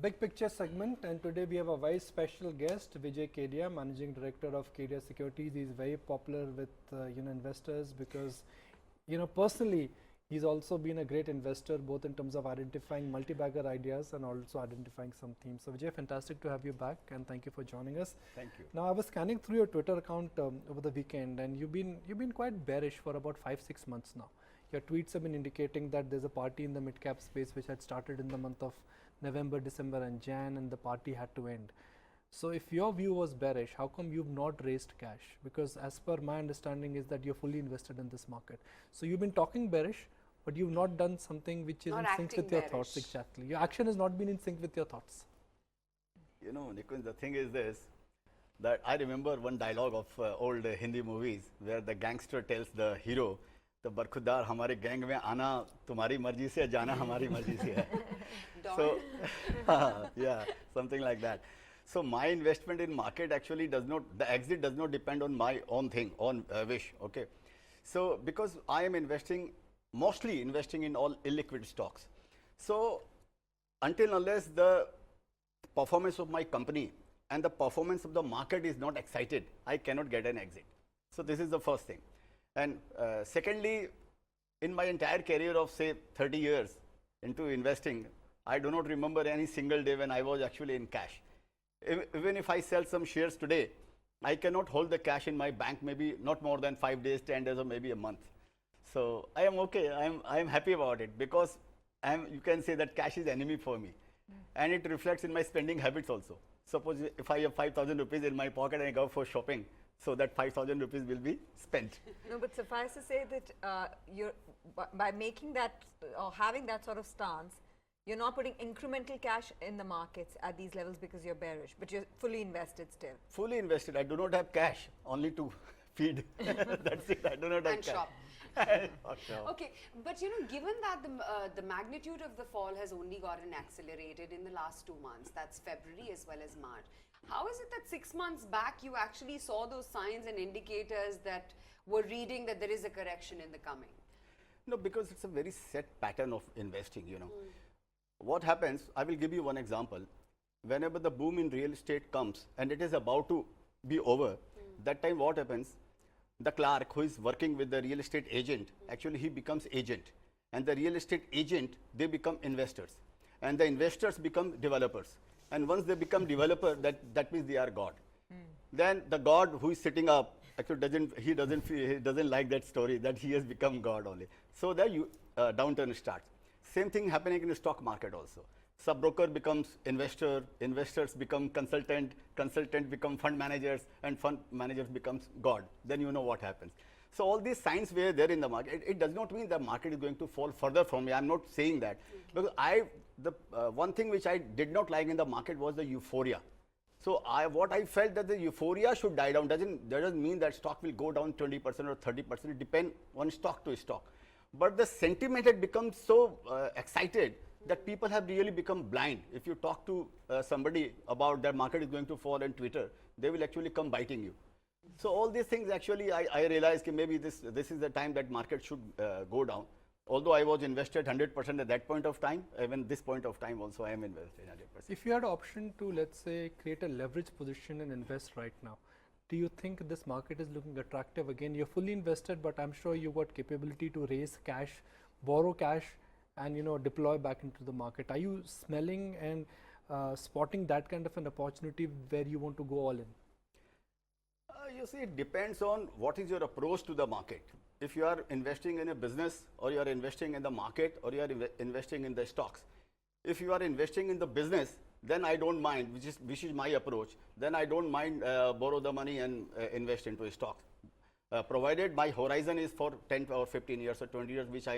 Big Picture segment, and today we have a very special guest, Vijay Kedia, Managing Director of Kedia Securities. He's very popular with investors because personally he's also been a great investor both in terms of identifying multi-bagger ideas and also identifying some themes. So Vijay, fantastic to have you back and thank you for joining us. Thank you. Now I was scanning through your Twitter account over the weekend, and you've been quite bearish for about 5-6 months now. Your tweets have been indicating that there's a party in the mid-cap space which had started in the month of November, December and Jan, and the party had to end. So if your view was bearish, how come you've not raised cash? Because as per my understanding is that you're fully invested in this market. So you've been talking bearish, but you've not done something which is in sync with your thoughts. Exactly. Your action has not been in sync with your thoughts. You know, Nikunj, the thing is this, that I remember one dialogue of old Hindi movies where the gangster tells the hero, तो बरखुदार हमारे gang में आना तुम्हारी मर्जी से जाना हमारी मर्जी से है. So yeah, something like that. So my investment in market actually does not, the exit does not depend on my own thing, on wish. Okay. So because I am mostly investing in all illiquid stocks. So until unless the performance of my company and the performance of the market is not excited, I cannot get an exit. So this is the first thing. And secondly, in my entire career of say 30 years into investing, I do not remember any single day when I was actually in cash. Even if I sell some shares today, I cannot hold the cash in my bank maybe not more than 5 days, 10 days or maybe a month. So I am okay, I am happy about it because you can say that cash is enemy for me. And it reflects in my spending habits also. Suppose if I have 5,000 rupees in my pocket and I go for shopping, so that 5,000 rupees will be spent. No, but suffice to say that by making that or having that sort of stance, you're not putting incremental cash in the markets at these levels because you're bearish, but you're fully invested still. Fully invested. I do not have cash, only to feed. That's it. I do not have and cash. shop. Okay, but you know, given that the magnitude of the fall has only gotten accelerated in the last 2 months, that's February as well as March, how is it that 6 months back you actually saw those signs and indicators that were reading that there is a correction in the coming? No, because it's a very set pattern of investing, you know. What happens, I will give you one example. Whenever the boom in real estate comes and it is about to be over, that time what happens? The clerk who is working with the real estate agent, actually he becomes agent. And the real estate agent, they become investors. And the investors become developers. And once they become developer, that means they are God. Then the God who is sitting up, actually he doesn't like that story that he has become God only. So the downturn starts. Same thing happening in the stock market also. Sub-broker becomes investor, investors become consultant, consultant become fund managers, and fund managers becomes God. Then you know what happens. So all these signs were there in the market. It does not mean the market is going to fall further from me. I'm not saying that. Because one thing which I did not like in the market was the euphoria. So what I felt that the euphoria should die down doesn't mean that stock will go down 20% or 30%. It depends on stock to stock. But the sentiment had become so excited that people have really become blind. If you talk to somebody about that market is going to fall on Twitter, they will actually come biting you. So all these things actually I realized that maybe this is the time that market should go down. Although I was invested 100% at that point of time, even this point of time also I am invested 100%. If you had an option to, let's say, create a leverage position and invest right now, do you think this market is looking attractive? Again, you're fully invested, but I'm sure you've got capability to raise cash, borrow cash, and deploy back into the market. Are you smelling and spotting that kind of an opportunity where you want to go all in? You see, it depends on what is your approach to the market. If you are investing in a business, or you are investing in the market, or you are investing in the stocks. If you are investing in the business, then I don't mind, which is my approach. Then I don't mind borrow the money and invest into a stock. Provided my horizon is for 10 or 15 years or 20 years, which I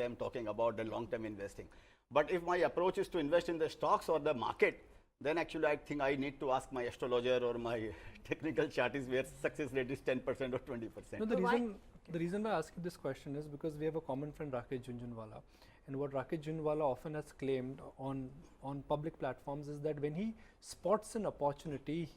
am talking about the long-term investing. But if my approach is to invest in the stocks or the market, then actually I think I need to ask my astrologer or my technical chartist where success rate is 10% or 20%. No, the reason I ask you this question is because we have a common friend, Rakesh Jhunjhunwala. And what Rakesh Jhunjhunwala often has claimed on public platforms is that when he spots an opportunity,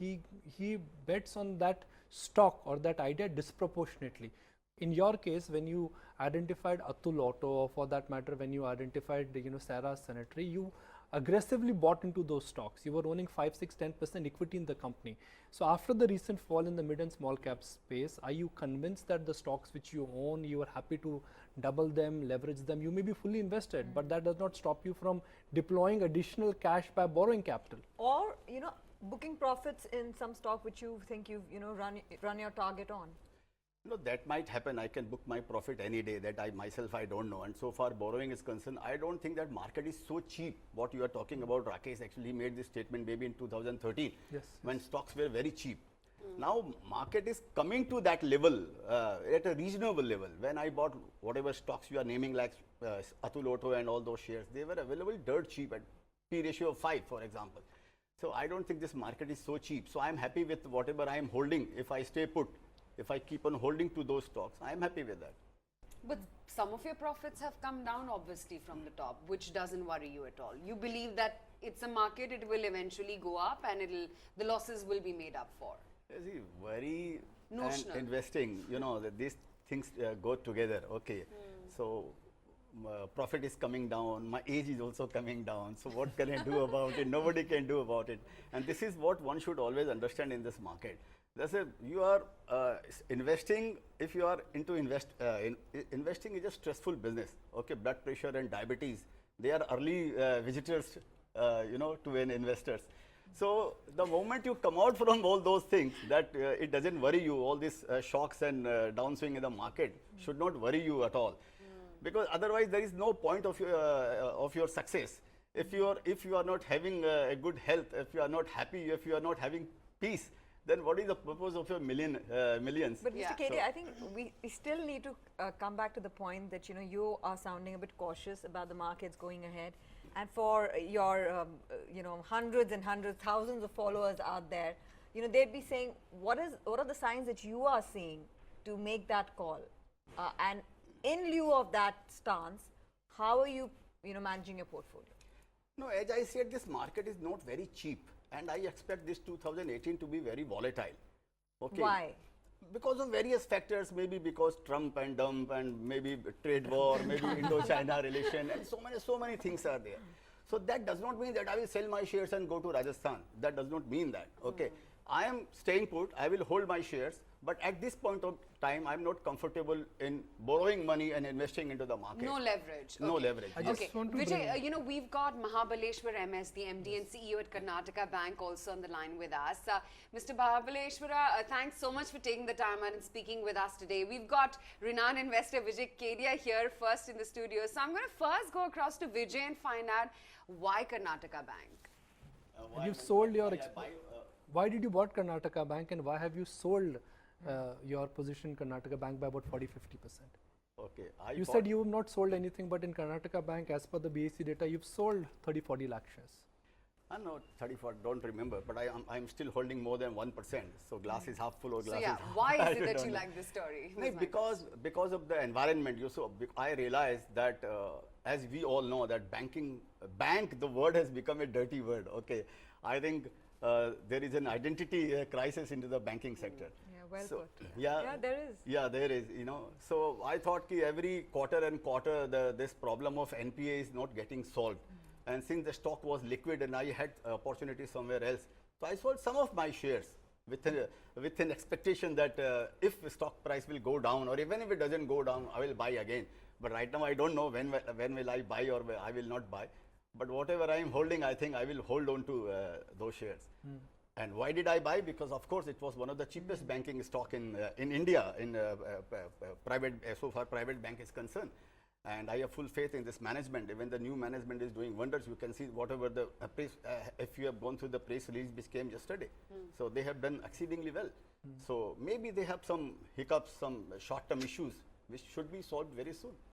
he bets on that stock or that idea disproportionately. In your case, when you identified Atul Auto, or for that matter, when you identified Sarah Sanitary, you aggressively bought into those stocks. You were owning 5, 6, 10% equity in the company. So after the recent fall in the mid and small cap space, are you convinced that the stocks which you own, you are happy to double them, leverage them? You may be fully invested, but that does not stop you from deploying additional cash by borrowing capital. Or, you know, booking profits in some stock which you think you've, you know, run your target on. No, that might happen. I can book my profit any day. That I myself, I don't know. And so far borrowing is concerned, I don't think that market is so cheap. What you are talking about, Rakesh actually made this statement maybe in 2013, when stocks were very cheap. Now market is coming to that level at a reasonable level. When I bought whatever stocks you are naming like Atul Auto and all those shares, they were available dirt cheap at P ratio of 5, for example. So I don't think this market is so cheap. So I'm happy with whatever I am holding. If I stay put, if I keep on holding to those stocks, I am happy with that. But some of your profits have come down obviously from the top, which doesn't worry you at all. You believe that it's a market, it will eventually go up and the losses will be made up for. See, worry Notional. and investing, you know, that these things go together. Okay, so profit is coming down, my age is also coming down. So what can I do about it? Nobody can do about it. And this is what one should always understand in this market. That's it. You are investing. If you are into investing is a stressful business. Okay, blood pressure and diabetes, they are early visitors, you know, to an investors. So the moment you come out from all those things, that it doesn't worry you. All these shocks and downswing in the market should not worry you at all, because otherwise there is no point of your success. If you are not having a good health, if you are not happy, if you are not having peace, then what is the purpose of your millions? But Yeah. Mr. Kedia, I think we still need to come back to the point that, you know, you are sounding a bit cautious about the markets going ahead. And for your, you know, hundreds and hundreds, thousands of followers out there, you know, they'd be saying, what are the signs that you are seeing to make that call? And in lieu of that stance, how are you, you know, managing your portfolio? No, as I said, this market is not very cheap, and I expect this 2018 to be very volatile. Okay. Why? Because of various factors, maybe because Trump and Dump and maybe trade war, maybe Indo-China relation, and so many things are there. So that does not mean that I will sell my shares and go to Rajasthan. That does not mean that. Okay. I am staying put, I will hold my shares, but at this point of time, I'm not comfortable in borrowing money and investing into the market. No leverage. No Okay. leverage. I just want to Vijay, bring- you know, we've got Mahabaleshwar MS, the MD and CEO at Karnataka Bank, also on the line with us. Mr. Mahabaleshwara, thanks so much for taking the time and speaking with us today. We've got renowned investor Vijay Kedia here first in the studio. So I'm going to first go across to Vijay and find out why Karnataka Bank. You've sold your why did you bought Karnataka Bank, and why have you sold your position in Karnataka Bank by about 40-50%? Okay. You said you have not sold anything, but in Karnataka Bank, as per the BAC data, you've sold 30-40 lakh shares. I'm not 34, don't remember, but I'm still holding more than 1%. So glass is half full or glass So yeah, is half. why I is it that don't you know. like this story? No, because of the environment. I realized that as we all know that bank, the word has become a dirty word. Okay, I think there is an identity crisis into the banking sector. Yeah, well So, put. yeah, there is. Yeah, there is. You know, so I thought ki every quarter this problem of NPA is not getting solved. And since the stock was liquid and I had opportunity somewhere else, so I sold some of my shares with an expectation that if the stock price will go down, or even if it doesn't go down, I will buy again. But right now I don't know when will I buy or I will not buy. But whatever I am holding, I think I will hold on to those shares. And why did I buy? Because of course it was one of the cheapest banking stock in India in private, so far private bank is concerned. And I have full faith in this management. Even the new management is doing wonders. You can see whatever the press, if you have gone through the press release which came yesterday. So they have done exceedingly well. So maybe they have some hiccups, some short-term issues which should be solved very soon.